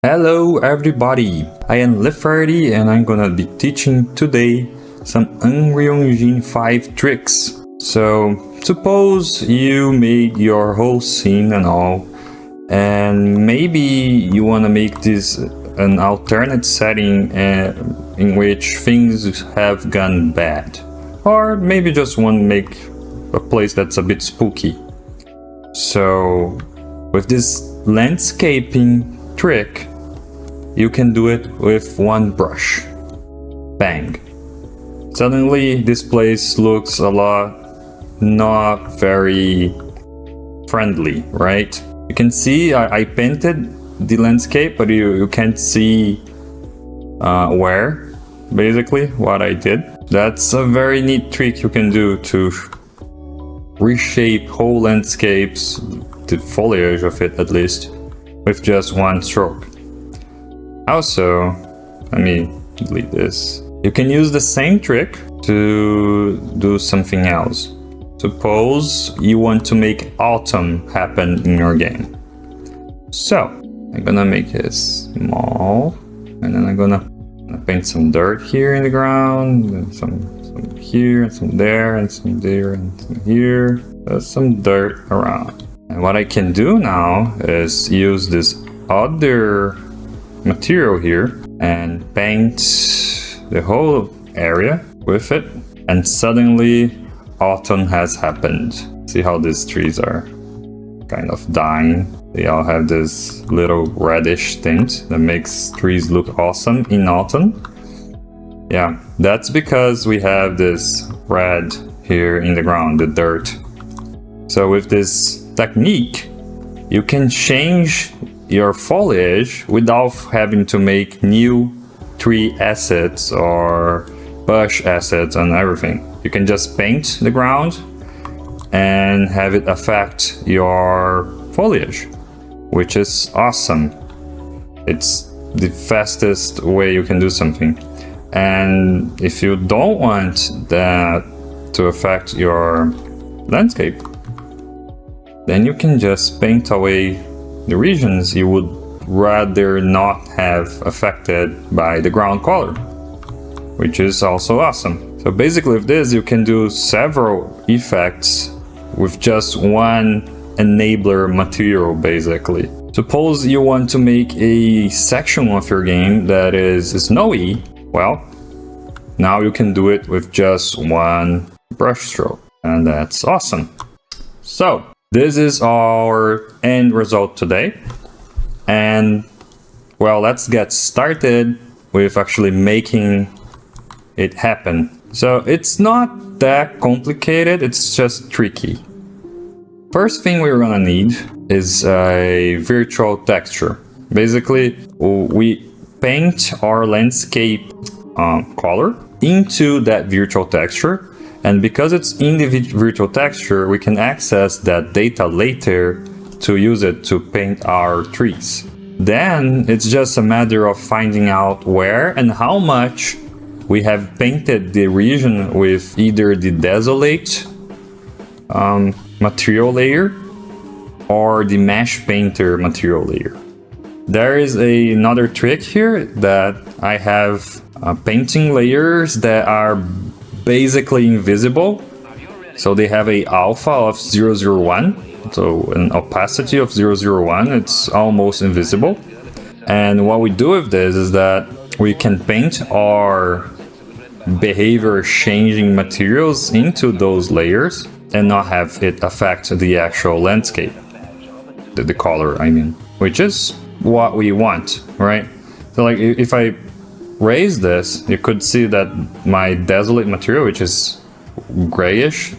Hello everybody, I am Leferty and I'm gonna be teaching today some Unreal Engine 5 tricks. So suppose you made your whole scene and all, and maybe you wanna make this an alternate setting in which things have gone bad. Or maybe just want to make a place that's a bit spooky. So with this landscaping trick, you can do it with one brush. Bang. Suddenly this place looks a lot not very friendly, right? You can see I painted the landscape, but you can't see where, basically, what I did. That's a very neat trick you can do to reshape whole landscapes, the foliage of it at least, with just one stroke. Also, let me delete this. You can use the same trick to do something else. Suppose you want to make autumn happen in your game. So, I'm gonna make it small, and then I'm gonna paint some dirt here in the ground, and some here, and some there, and some there, and some here. There's some dirt around. And what I can do now is use this other material here and paint the whole area with it, and suddenly autumn has happened. See how these trees are kind of dying? They all have this little reddish tint that makes trees look awesome in autumn. Yeah, that's because we have this red here in the ground, the dirt. So with this technique, you can change your foliage without having to make new tree assets or bush assets and everything. You can just paint the ground and have it affect your foliage, which is awesome. It's the fastest way you can do something. And if you don't want that to affect your landscape, then you can just paint away the regions you would rather not have affected by the ground color, which is also awesome. So basically with this you can do several effects with just one enabler material, basically. Suppose you want to make a section of your game that is snowy. Well, now you can do it with just one brush stroke, and that's awesome. So this is our end result today, and well, let's get started with actually making it happen. So it's not that complicated, it's just tricky. First thing we're gonna need is a virtual texture. Basically, we paint our landscape color into that virtual texture, and because it's in the virtual texture, we can access that data later to use it to paint our trees. Then it's just a matter of finding out where and how much we have painted the region with either the Desolate material layer or the Mesh Painter material layer. There is another trick here that I have painting layers that are basically invisible. So they have a alpha of 001, so an opacity of 001, it's almost invisible. And what we do with this is that we can paint our behavior changing materials into those layers and not have it affect the actual landscape, the color I mean, which is what we want, right? So like if I raise this, you could see that my Desolate material, which is grayish,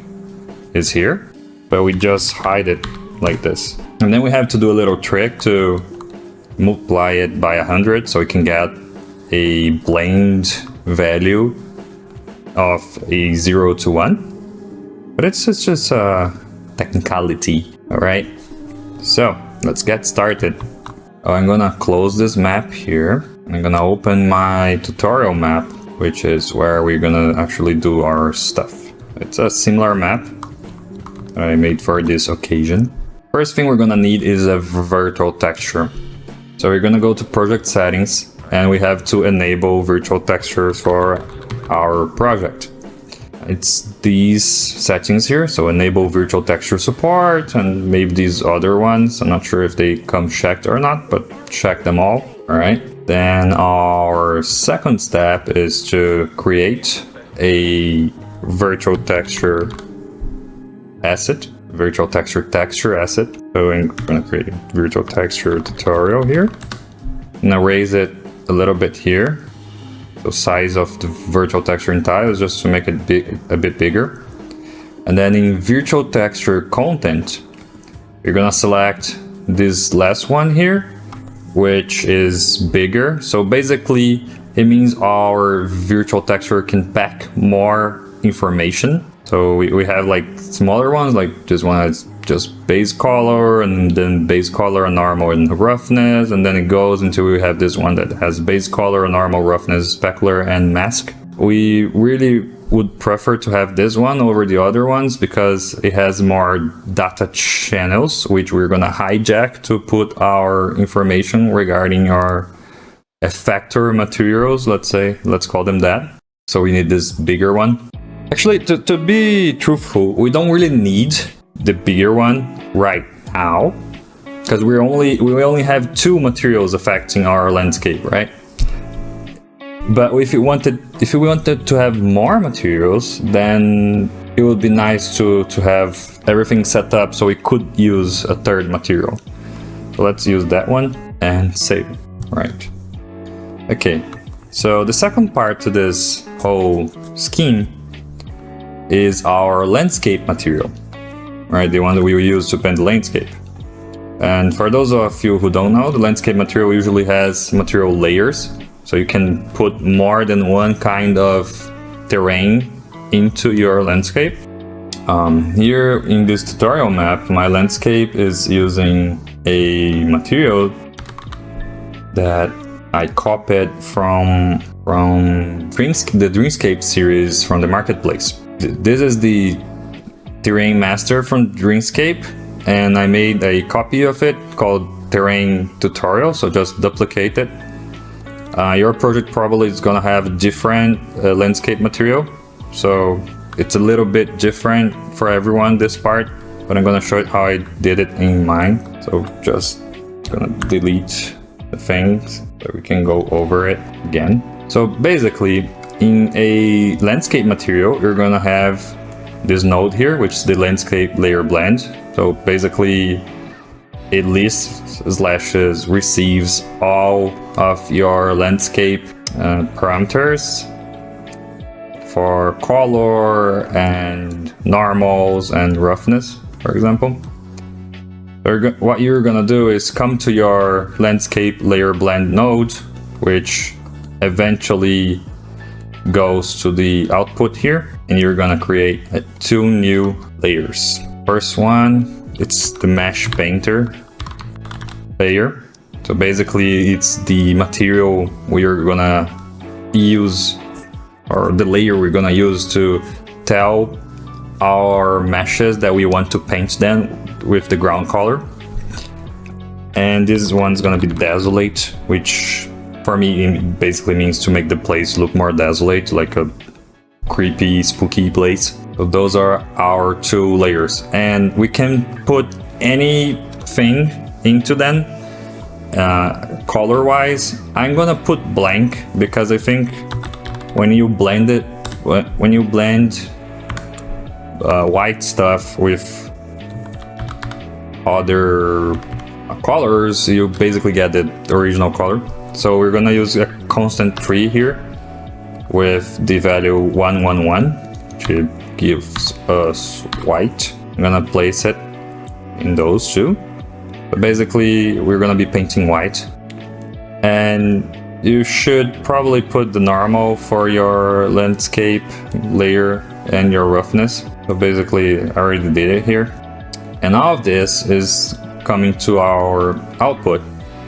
is here, but we just hide it like this. And then we have to do a little trick to multiply it by 100 so we can get a blend value of a 0 to 1. But it's just a technicality, all right? So let's get started. I'm gonna close this map here. I'm gonna open my tutorial map, which is where we're gonna actually do our stuff. It's a similar map that I made for this occasion. First thing we're gonna need is a virtual texture. So we're gonna go to project settings and we have to enable virtual textures for our project. It's these settings here, so enable virtual texture support and maybe these other ones. I'm not sure if they come checked or not, but check them all. All right. Then our second step is to create a virtual texture asset, virtual texture asset. So I'm going to create a virtual texture tutorial here. Now raise it a little bit here. The size of the virtual texture in tiles just to make it a bit bigger. And then in virtual texture content, you're going to select this last one here, which is bigger. So basically it means our virtual texture can pack more information. So we have like smaller ones, like this one has just base color and then base color, normal and roughness, and then it goes until we have this one that has base color, normal, roughness, specular, and mask. We really would prefer to have this one over the other ones because it has more data channels, which we're gonna hijack to put our information regarding our effector materials, let's call them that. So we need this bigger one. Actually, to be truthful, we don't really need the bigger one right now because we only have 2 materials affecting our landscape, right? But if we wanted to have more materials, then it would be nice to have everything set up so we could use a third material. So let's use that one and save it. Right. Okay. So the second part to this whole scheme is our landscape material, right? The one that we will use to paint the landscape. And for those of you who don't know, the landscape material usually has material layers. So you can put more than one kind of terrain into your landscape. Here in this tutorial map, my landscape is using a material that I copied from the Dreamscape series from the marketplace. This is the terrain master from Dreamscape, and I made a copy of it called terrain tutorial, so just duplicate it. Your project probably is gonna have different landscape material, so it's a little bit different for everyone, this part, but I'm gonna show you how I did it in mine. So just gonna delete the things so we can go over it again. So basically, in a landscape material, you're gonna have this node here, which is the landscape layer blend. So basically, it lists / receives all of your landscape parameters for color and normals and roughness, for example. What you're gonna do is come to your landscape layer blend node, which eventually goes to the output here, and you're gonna create 2 new layers. First one, it's the mesh painter layer. So basically it's the material we're gonna use, or the layer we're gonna use to tell our meshes that we want to paint them with the ground color. And this one's gonna be Desolate, which for me it basically means to make the place look more desolate, like a creepy, spooky place. So those are our 2 layers, and we can put anything into them. Color wise, I'm gonna put blank because I think when you blend white stuff with other colors, you basically get the original color. So we're gonna use a constant 3 here with the value 111, which gives us white. I'm gonna place it in those 2. But basically, we're gonna be painting white. And you should probably put the normal for your landscape layer and your roughness. So basically, I already did it here. And all of this is coming to our output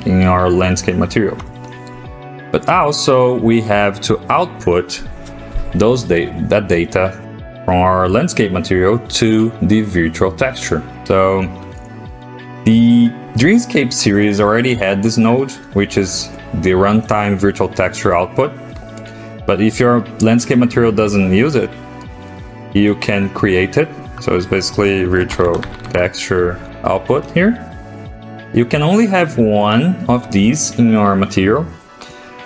in our landscape material. But also, we have to output that data from our landscape material to the virtual texture. So the Dreamscape series already had this node, which is the runtime virtual texture output. But if your landscape material doesn't use it, you can create it. So it's basically virtual texture output here. You can only have one of these in your material.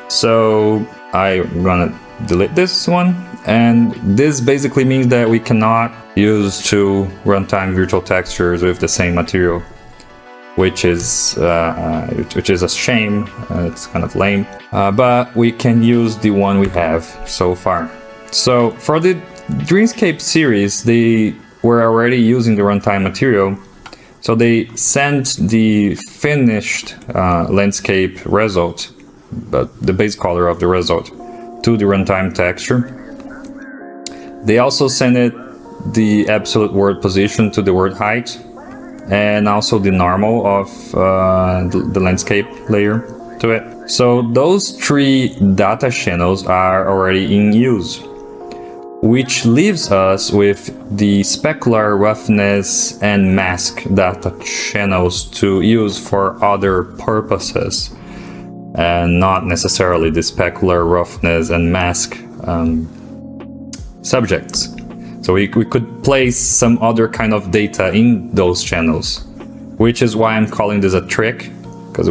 So I'm gonna delete this one. And this basically means that we cannot use two runtime virtual textures with the same material, which is a shame. It's kind of lame, but we can use the one we have so far. So for the Dreamscape series, they were already using the runtime material, so they sent the finished landscape result, but the base color of the result, to the runtime texture. They also sent it the absolute word position to the word height, and also the normal of the landscape layer to it. So those three data channels are already in use, which leaves us with the specular roughness and mask data channels to use for other purposes, and not necessarily the specular roughness and mask subjects. So we could place some other kind of data in those channels, which is why I'm calling this a trick, because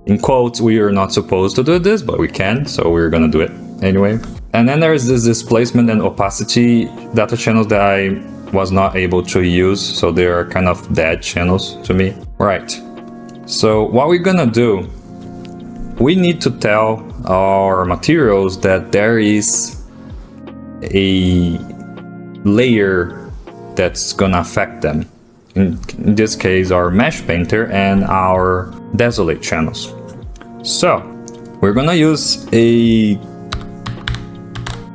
in quotes we are not supposed to do this, but we can, so we're gonna do it anyway. And then there's this displacement and opacity data channels that I was not able to use, so they are kind of dead channels to me. Right, so what we're gonna do, we need to tell our materials that there is a layer that's gonna affect them. In this case, our mesh painter and our desolate channels. So we're gonna use a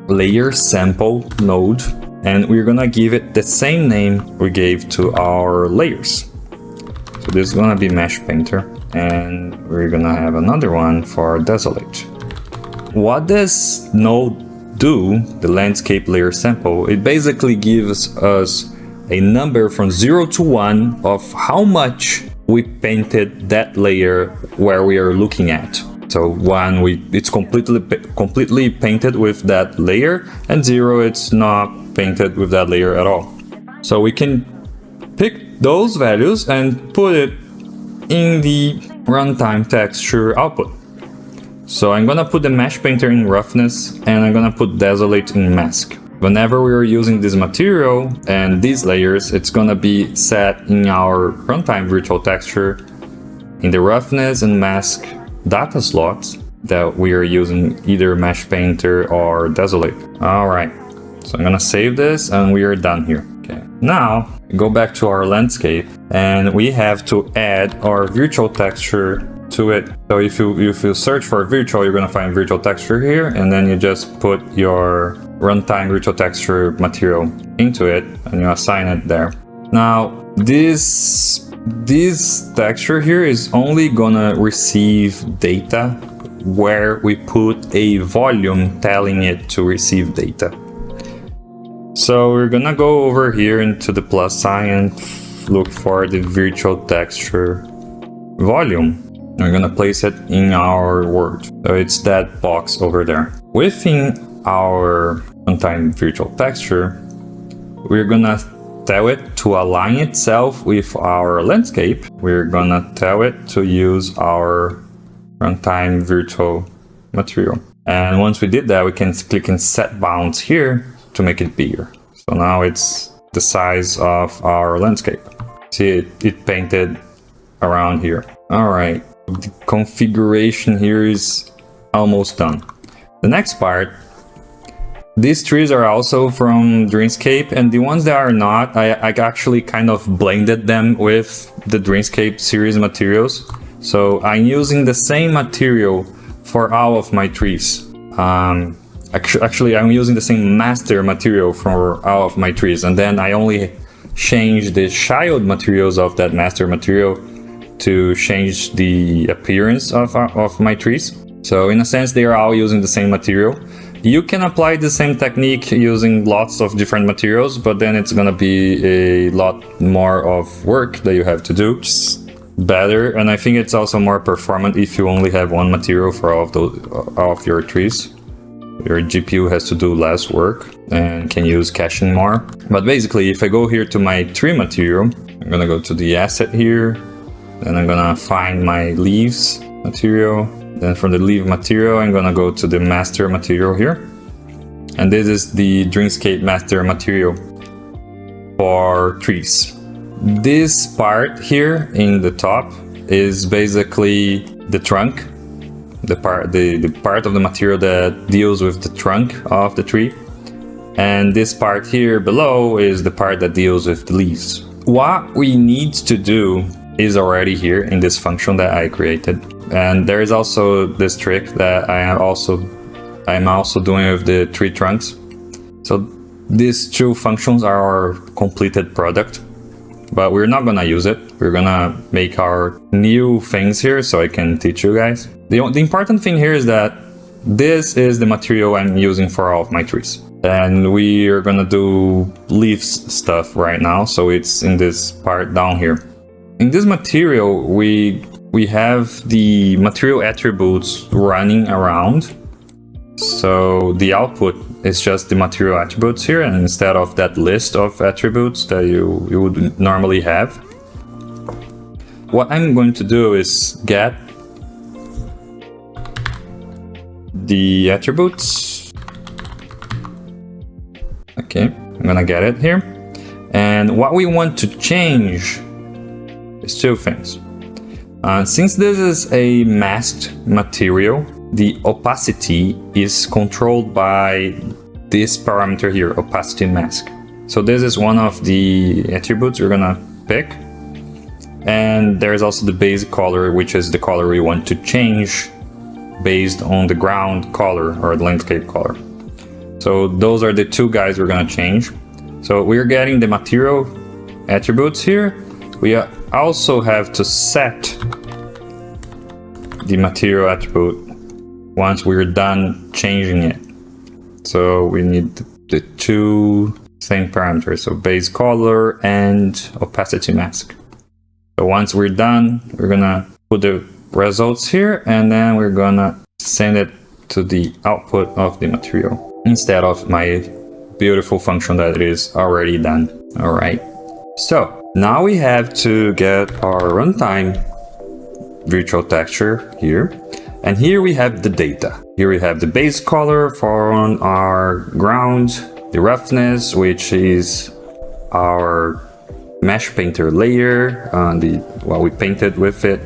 layer sample node, and we're gonna give it the same name we gave to our layers. So this is gonna be mesh painter, and we're gonna have another one for desolate. What this node do, the landscape layer sample, it basically gives us a number from 0 to 1 of how much we painted that layer where we are looking at. So 1, it's completely painted with that layer, and 0, it's not painted with that layer at all. So we can pick those values and put it in the runtime texture output. So I'm gonna put the mesh painter in roughness, and I'm gonna put desolate in mask. Whenever we're using this material and these layers, it's gonna be set in our runtime virtual texture in the roughness and mask data slots that we are using, either mesh painter or desolate. All right, so I'm gonna save this, and we are done here. Okay, now go back to our landscape, and we have to add our virtual texture to it. So if you search for virtual, you're gonna find virtual texture here, and then you just put your runtime virtual texture material into it, and you assign it there. Now this texture here is only gonna receive data where we put a volume telling it to receive data. So we're gonna go over here into the plus sign and look for the virtual texture volume. We're gonna place it in our word. So it's that box over there. Within our runtime virtual texture, we're gonna tell it to align itself with our landscape. We're gonna tell it to use our runtime virtual material. And once we did that, we can click in set bounds here to make it bigger. So now it's the size of our landscape. See, it painted around here. All right. The configuration here is almost done. The next part, these trees are also from Dreamscape, and the ones that are not, I actually kind of blended them with the Dreamscape series materials. So I'm using the same material for all of my trees. Actually, I'm using the same master material for all of my trees, and then I only change the child materials of that master material to change the appearance of my trees. So in a sense, they are all using the same material. You can apply the same technique using lots of different materials, but then it's gonna be a lot more of work that you have to do. better, and I think it's also more performant if you only have one material for all of your trees. Your GPU has to do less work and can use caching more. But basically, if I go here to my tree material, I'm gonna go to the asset here, then I'm gonna find my leaves material. Then from the leaf material, I'm gonna go to the master material here. And this is the Dreamscape master material for trees. This part here in the top is basically the trunk, the part of the material that deals with the trunk of the tree. And this part here below is the part that deals with the leaves. What we need to do is already here in this function that I created. And there is also this trick that I'm also doing with the tree trunks. So these two functions are our completed product, but we're not gonna use it. We're gonna make our new things here so I can teach you guys. The important thing here is that this is the material I'm using for all of my trees. And we are gonna do leaves stuff right now, so it's in this part down here. In this material, we have the material attributes running around. So the output is just the material attributes here, and instead of that list of attributes that you would normally have. What I'm going to do is get the attributes. Okay, I'm gonna get it here. And what we want to change is two things. Since this is a masked material, the opacity is controlled by this parameter here, opacity mask. So this is one of the attributes we're gonna pick. And there's also the basic color, which is the color we want to change based on the ground color or the landscape color. So those are the two guys we're gonna change. So we're getting the material attributes here. We also have to set the material attribute once we're done changing it. So we need the two same parameters, so base color and opacity mask. So once we're done, we're gonna put the results here, and then we're gonna send it to the output of the material instead of my beautiful function that is already done. All right. So now we have to get our runtime virtual texture here. And here we have the data. Here we have the base color for our ground, the roughness, which is our mesh painter layer, what we painted with it,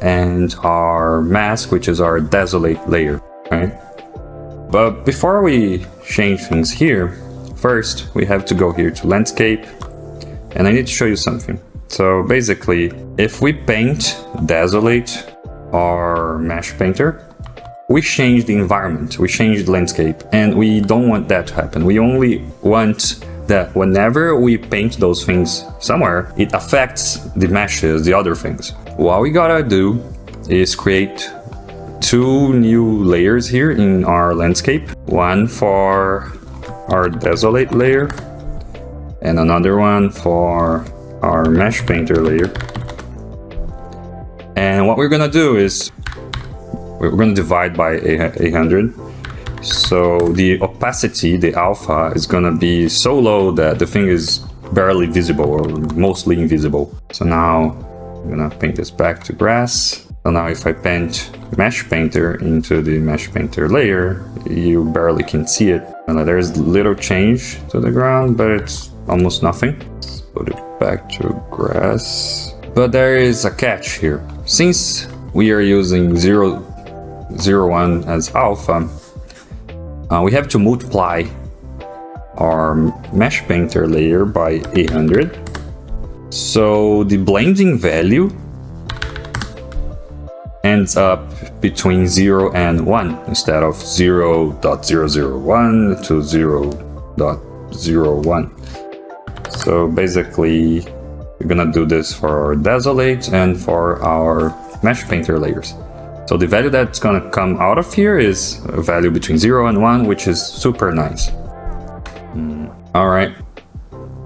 and our mask, which is our desolate layer, right? But before we change things here, first we have to go here to landscape, and I need to show you something. So basically, if we paint desolate our mesh painter, we change the environment, we change the landscape, and we don't want that to happen. We only want that whenever we paint those things somewhere, it affects the meshes, the other things. What we gotta do is create two new layers here in our landscape. One for our desolate layer and another one for our mesh painter layer. And what we're gonna do is we're gonna divide by 800. So the opacity, the alpha, is gonna be so low that the thing is barely visible or mostly invisible. So now I'm gonna paint this back to grass. So now if I paint mesh painter into the mesh painter layer, you barely can see it. And there's little change to the ground, but it's almost nothing. Let's put it back to grass. But there is a catch here. Since we are using 0.01 as alpha, we have to multiply our mesh painter layer by 800. So the blending value ends up between 0 and 1 instead of 0.001 to 0.01. So basically, we're gonna do this for our desolate and for our mesh painter layers. So the value that's gonna come out of here is a value between 0 and 1, which is super nice. All right.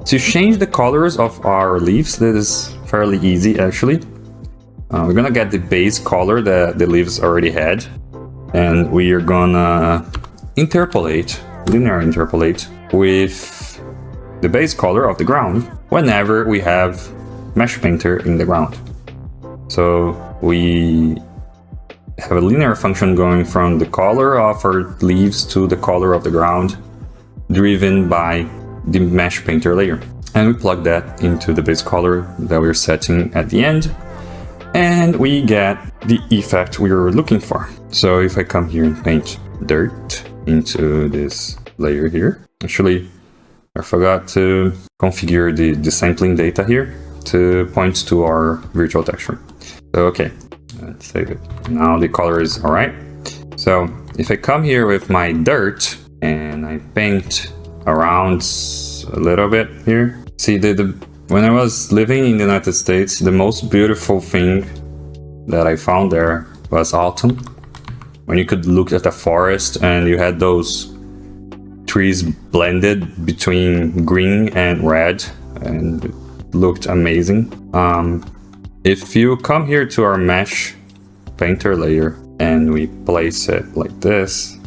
To change the colors of our leaves, this is fairly easy actually. We're gonna get the base color that the leaves already had, and we are gonna linear interpolate with the base color of the ground whenever we have mesh painter in the ground. So we have a linear function going from the color of our leaves to the color of the ground, driven by the mesh painter layer. And we plug that into the base color that we're setting at the end, and we get the effect we were looking for. So if I come here and paint dirt into this layer here, actually I forgot to configure the sampling data here to point to our virtual texture. So okay, let's save it. Now the color is all right. So if I come here with my dirt and I paint around a little bit here, see when I was living in the United States, the most beautiful thing that I found there was autumn, when you could look at the forest and you had those trees blended between green and red, and it looked amazing. If you come here to our mesh painter layer and we place it like this,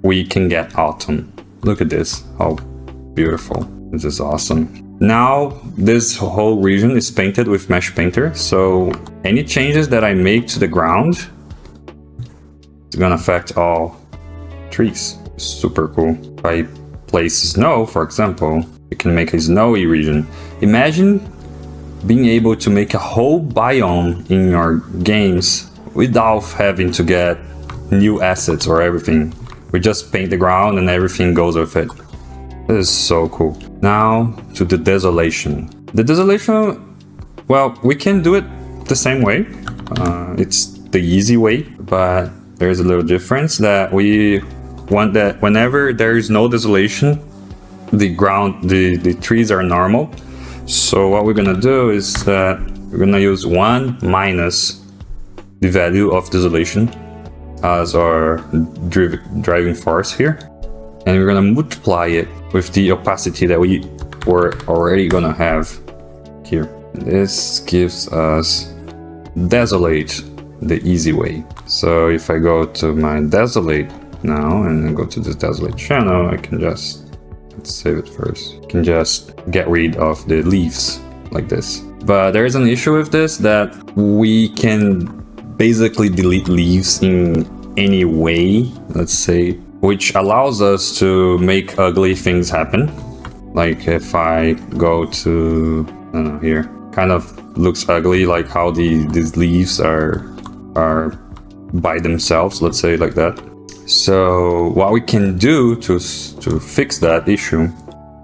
we can get autumn. Look at this, how beautiful. This is awesome. Now this whole region is painted with mesh painter, so any changes that I make to the ground, it's gonna affect all trees. Super cool. If I place snow, for example, you can make a snowy region. Imagine being able to make a whole biome in your games without having to get new assets or everything. We just paint the ground and everything goes with it. This is so cool. Now to the Desolation. The Desolation, well, we can do it the same way. It's the easy way, but there's a little difference that we want that whenever there is no Desolation, the trees are normal. So what we're gonna do is that we're gonna use 1 minus the value of Desolation as our driving force here, and we're gonna multiply it with the opacity that we were already gonna have here. This gives us Desolate the easy way. So if I go to my Desolate now and then go to this Desolate channel, I can just, let's save it first, I can just get rid of the leaves like this. But there is an issue with this, that we can basically delete leaves in any way, let's say, which allows us to make ugly things happen. Like if I go to, I don't know, here, kind of looks ugly, like how these leaves are by themselves, let's say like that. So what we can do to fix that issue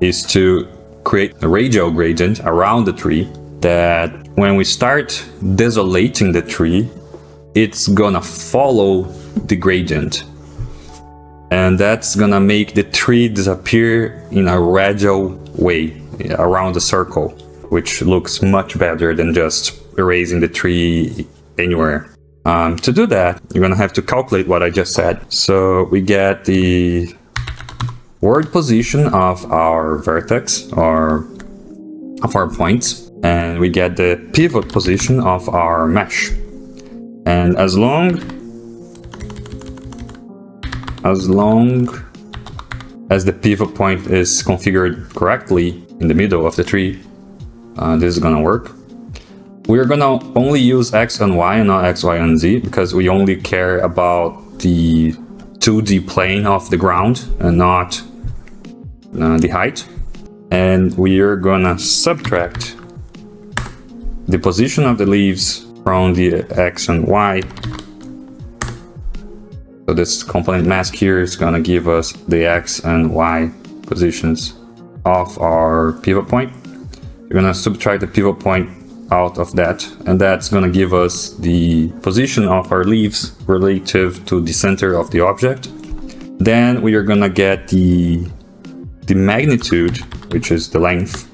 is to create a radial gradient around the tree, that when we start desolating the tree, it's gonna follow the gradient, and that's gonna make the tree disappear in a radial way around the circle, which looks much better than just erasing the tree anywhere. To do that, you're gonna have to calculate what I just said. So we get the word position of our vertex or of our points, and we get the pivot position of our mesh. And as long as the pivot point is configured correctly in the middle of the tree, this is gonna work. We're gonna only use X and Y and not X, Y, and Z, because we only care about the 2D plane of the ground and not the height. And we are gonna subtract the position of the leaves from the X and Y. So this component mask here is gonna give us the X and Y positions of our pivot point. We're gonna subtract the pivot point out of that, and that's gonna give us the position of our leaves relative to the center of the object. Then we are gonna get the magnitude, which is the length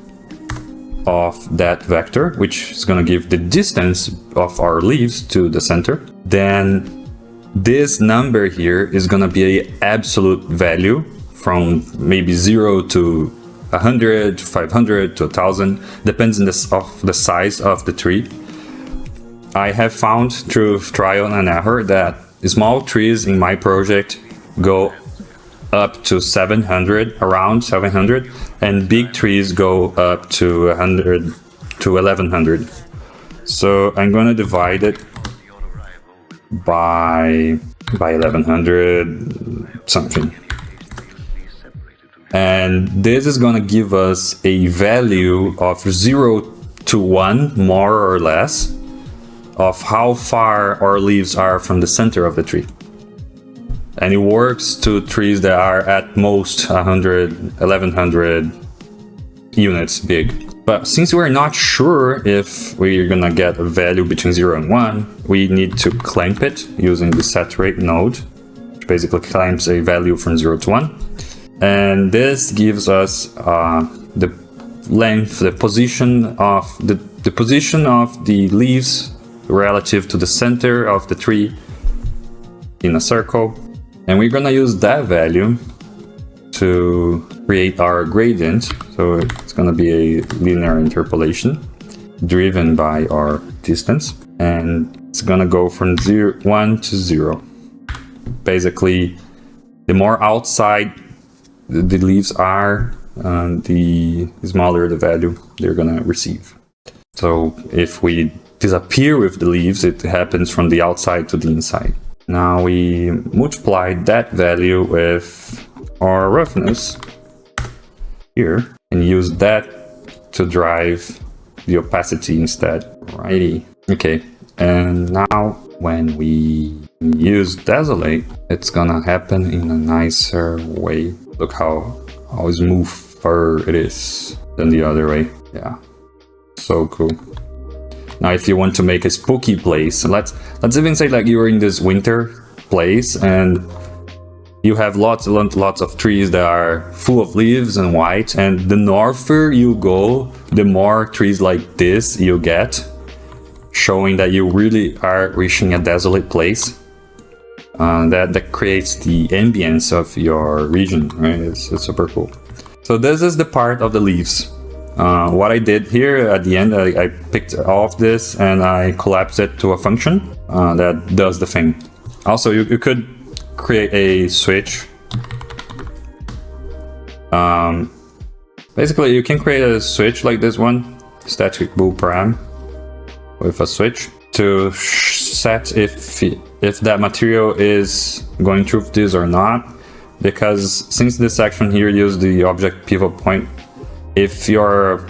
of that vector, which is gonna give the distance of our leaves to the center. Then this number here is gonna be an absolute value from maybe 0 to 100, 500 to 1000, depends on the size of the tree. I have found through trial and error that small trees in my project go up to 700, around 700, and big trees go up to 100 to 1100. So I'm gonna divide it by 1100 something. And this is gonna give us a value of 0 to 1, more or less, of how far our leaves are from the center of the tree. And it works to trees that are at most 100, 1100 units big. But since we're not sure if we're gonna get a value between 0 and 1, we need to clamp it using the saturate node, which basically clamps a value from 0 to 1. And this gives us the length, the position of the leaves relative to the center of the tree in a circle. And we're gonna use that value to create our gradient. So it's gonna be a linear interpolation driven by our distance. And it's gonna go from 1 to 0. Basically, the more outside the leaves are, the smaller the value they're gonna receive. So if we disappear with the leaves, it happens from the outside to the inside. Now we multiply that value with our roughness here and use that to drive the opacity instead. Alrighty. Okay, and now when we use Desolate, it's gonna happen in a nicer way. Look how smoother it is than the other way. Yeah, so cool. Now, if you want to make a spooky place, let's even say like you're in this winter place and you have lots of trees that are full of leaves and white, and the norther you go, the more trees like this you get, showing that you really are reaching a desolate place. That creates the ambience of your region, right? It's super cool. So this is the part of the leaves. What I did here at the end, I picked all of this and I collapsed it to a function that does the thing. Also, you could create a switch. Basically, you can create a switch like this one, static bool param, with a switch to set if that material is going through this or not. Because since this section here uses the object pivot point, if your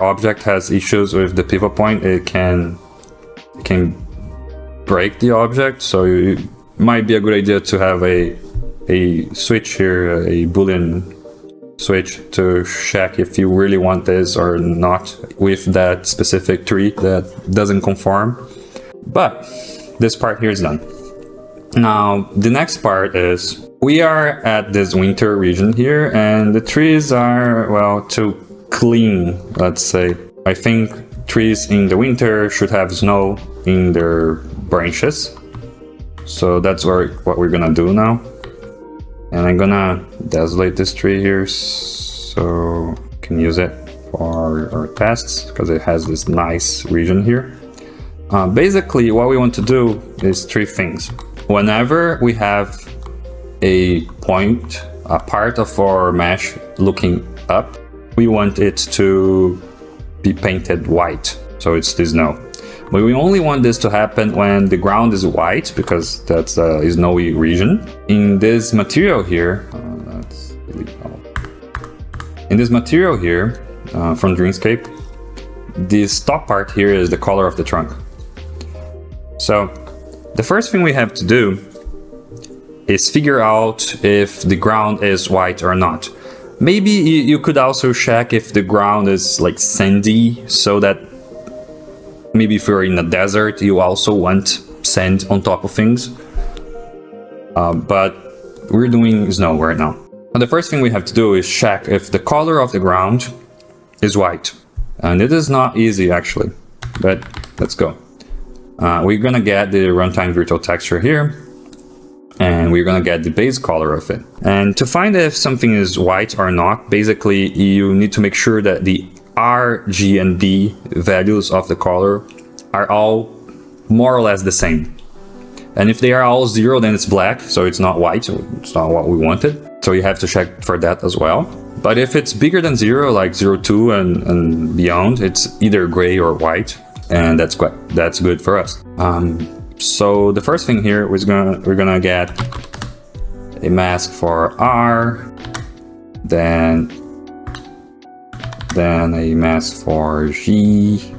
object has issues with the pivot point, it can break the object. So it might be a good idea to have a switch here, a Boolean switch, to check if you really want this or not with that specific tree that doesn't conform. But this part here is done. Now the next part is, we are at this winter region here and the trees are, well, too clean, let's say. I think trees in the winter should have snow in their branches. So that's what we're gonna do now. And I'm gonna desolate this tree here so we can use it for our tests because it has this nice region here. Basically, what we want to do is three things. Whenever we have a point, a part of our mesh looking up, we want it to be painted white, so it's the snow. But we only want this to happen when the ground is white, because that's a snowy region. In this material here, let's delete all. In this material here, from Dreamscape, this top part here is the color of the trunk. So the first thing we have to do is figure out if the ground is white or not. Maybe you could also check if the ground is like sandy, so that maybe if you're in a desert, you also want sand on top of things. But we're doing snow right now. And the first thing we have to do is check if the color of the ground is white. And it is not easy actually, but let's go. We're gonna get the runtime virtual texture here, and we're gonna get the base color of it. And to find if something is white or not, basically you need to make sure that the R, G, and D values of the color are all more or less the same. And if they are all 0, then it's black, so it's not white, it's not what we wanted. So you have to check for that as well. But if it's bigger than 0, like 0.2 and beyond, it's either gray or white, and that's good for us. So the first thing here we're gonna get a mask for R, then a mask for G,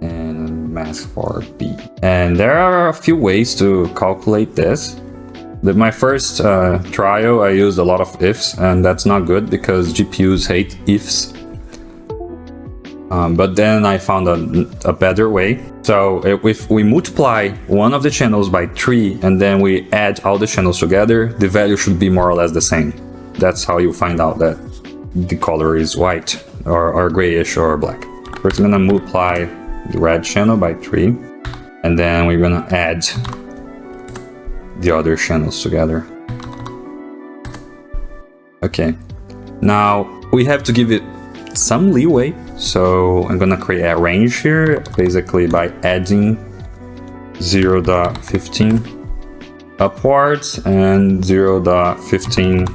and a mask for B. And there are a few ways to calculate this. My first trial, I used a lot of ifs, and that's not good because GPUs hate ifs. But then I found a better way. So if we multiply one of the channels by 3 and then we add all the channels together, the value should be more or less the same. That's how you find out that the color is white or grayish or black. First, we're gonna multiply the red channel by 3, and then we're gonna add the other channels together. Okay, now we have to give it some leeway, so I'm gonna create a range here, basically by adding 0.15 upwards and 0.15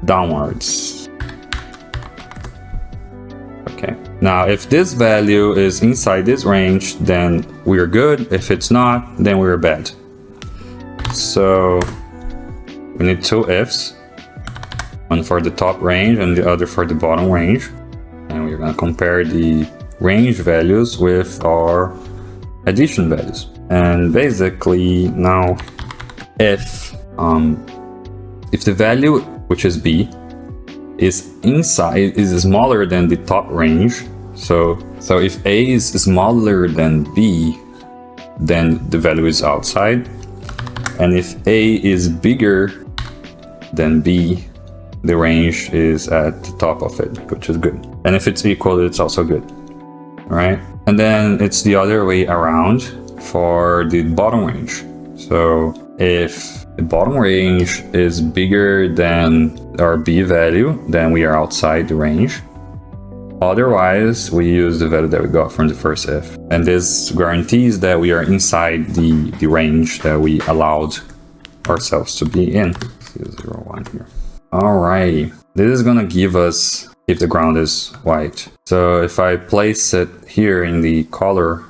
downwards. Okay, now if this value is inside this range, then we're good. If it's not, then we're bad. So we need 2 ifs, one for the top range and the other for the bottom range, and we're going to compare the range values with our addition values. And basically now if the value, which is B, is smaller than the top range, so if A is smaller than B, then the value is outside. And if A is bigger than B, the range is at the top of it, which is good. And if it's equal, it's also good. All right. And then it's the other way around for the bottom range. So if the bottom range is bigger than our B value, then we are outside the range. Otherwise, we use the value that we got from the first if. And this guarantees that we are inside the range that we allowed ourselves to be in. Let's see 0, 1 here. Alrighty, this is gonna give us if the ground is white. So if I place it here in the color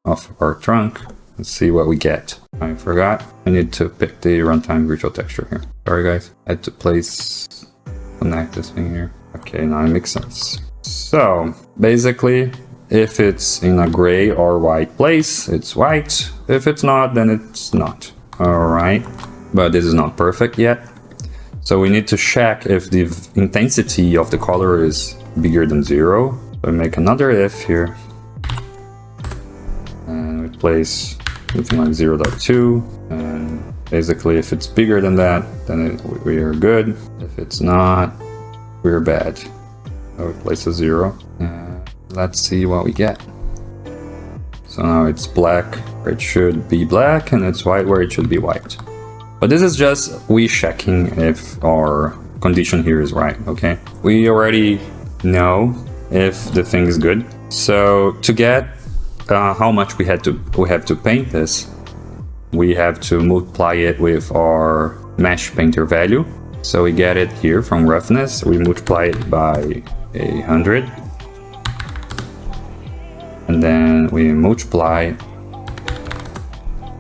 of our trunk, let's see what we get. I forgot, I need to pick the runtime virtual texture here. Sorry guys, I had to connect this thing here. Okay, now it makes sense. So basically, if it's in a gray or white place, it's white. If it's not, then it's not. All right, but this is not perfect yet. So we need to check if the intensity of the color is bigger than 0. So I make another if here, and we place something like 0.2. And basically, if it's bigger than that, then we are good. If it's not, we're bad. So we place a 0. Let's see what we get. So now it's black where it should be black, and it's white where it should be white. But this is just we checking if our condition here is right, okay? We already know if the thing is good. So to get how much we have to paint this, we have to multiply it with our mesh painter value. So we get it here from roughness, we multiply it by 100. And then we multiply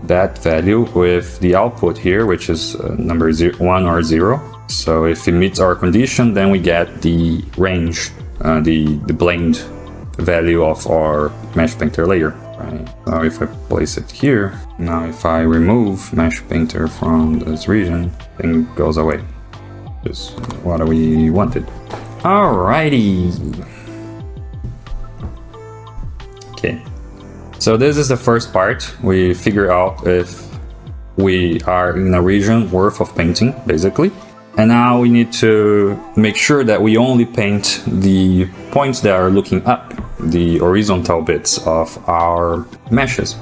that value with the output here, which is number 1 or 0. So if it meets our condition, then we get the range, the blend value of our mesh painter layer. Right. Now if I place it here, now if I remove mesh painter from this region, thing goes away. Just what we wanted. Alrighty. Okay. So this is the first part. We figure out if we are in a region worth of painting, basically. And now we need to make sure that we only paint the points that are looking up, the horizontal bits of our meshes.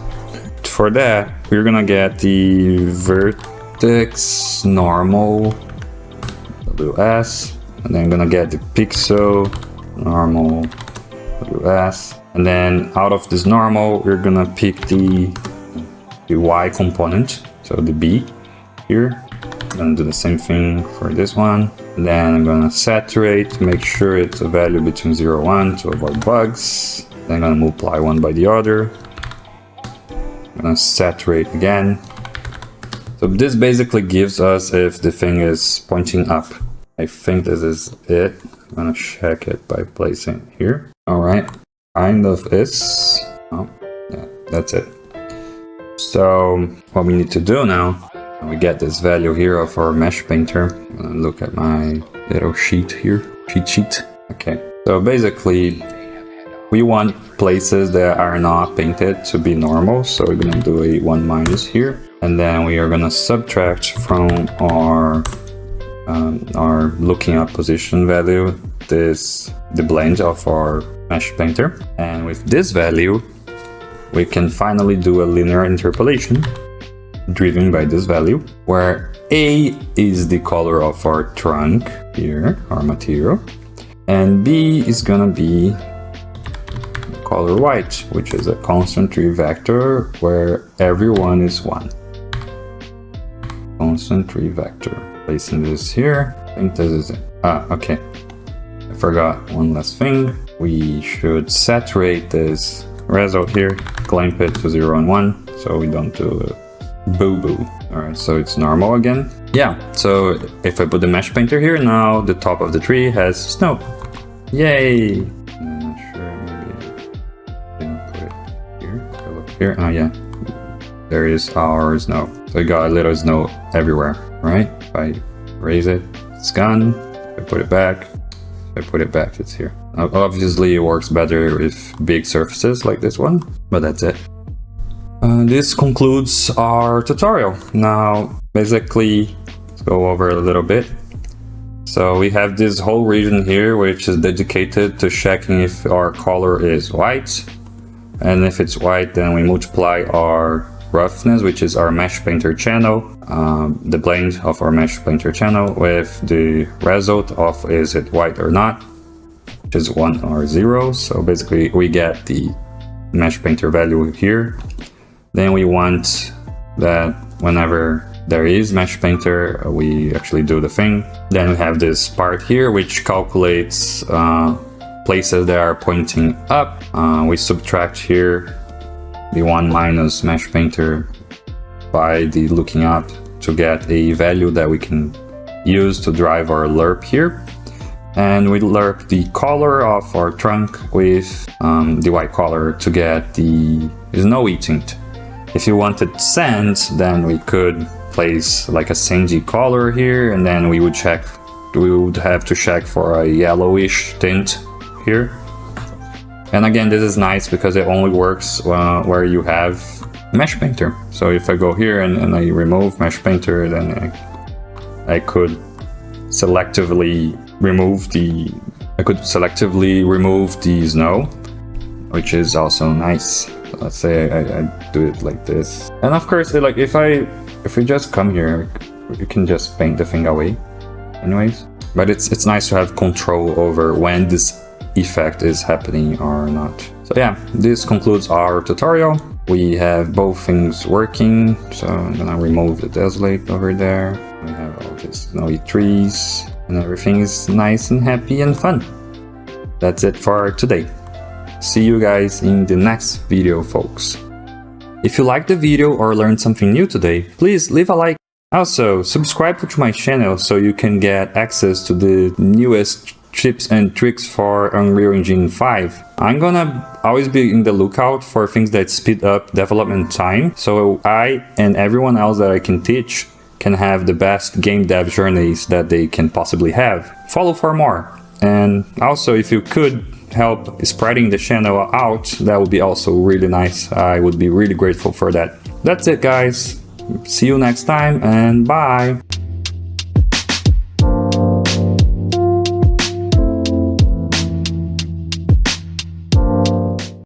For that, we're gonna get the vertex normal WS, and then I'm gonna get the pixel normal WS. And then out of this normal, we're gonna pick the Y component, so the B here. I'm gonna do the same thing for this one. And then I'm gonna saturate, make sure it's a value between 0 and 1 to avoid bugs. Then I'm gonna multiply one by the other. I'm gonna saturate again. So this basically gives us if the thing is pointing up. I think this is it. I'm gonna check it by placing it here. All right, kind of is. Oh, yeah, that's it. So what we need to do now, we get this value here of our mesh painter. I'm gonna look at my little sheet here, cheat sheet. Okay, so basically we want places that are not painted to be normal. So we're gonna do a 1 minus here. And then we are gonna subtract from our looking up position value, the blend of our mesh painter. And with this value, we can finally do a linear interpolation driven by this value, where A is the color of our trunk here, our material, and B is gonna be color white, which is a constant 3 vector where everyone is 1. Constant 3 vector. Placing this here. I think this is it. Okay. I forgot one last thing. We should saturate this result here, clamp it to 0 and 1, so we don't do a boo-boo. Alright, so it's normal again. Yeah, so if I put the mesh painter here, now the top of the tree has snow. Yay! I'm not sure, maybe I didn't put it here. I look here. Oh yeah, there is our snow. So we got a little snow everywhere, right? If I raise it, it's gone. If I put it back, it's here. Obviously, it works better with big surfaces like this one, but that's it. This concludes our tutorial. Now, basically, let's go over a little bit. So we have this whole region here, which is dedicated to checking if our color is white. And if it's white, then we multiply our roughness, which is our mesh painter channel, the blend of our mesh painter channel, with the result of is it white or not, which is 1 or 0. So basically we get the mesh painter value here. Then we want that whenever there is mesh painter, we actually do the thing. Then we have this part here, which calculates places that are pointing up. We subtract here the 1 minus mesh painter by the looking up to get a value that we can use to drive our lerp here. And we lerp the color of our trunk with the white color to get the snowy tint. If you wanted sand, then we could place like a sandy color here, and then we would have to check for a yellowish tint here. And again, this is nice because it only works where you have mesh painter. So if I go here and I remove mesh painter, then I could selectively remove the snow, which is also nice. So let's say I do it like this. And of course, like if we just come here, you can just paint the thing away anyways. But it's nice to have control over when this effect is happening or not. So yeah, this concludes our tutorial. We have both things working, so I'm gonna remove the desolate over there. We have all these snowy trees and everything is nice and happy and fun. That's it for today. See you guys in the next video, folks. If you liked the video or learned something new today, please leave a like. Also, subscribe to my channel so you can get access to the newest tips and tricks for Unreal Engine 5. I'm gonna always be in the lookout for things that speed up development time, so I and everyone else that I can teach can have the best game dev journeys that they can possibly have. Follow for more. And also, if you could help spreading the channel out, that would be also really nice. I would be really grateful for that. That's it, guys. See you next time, and bye!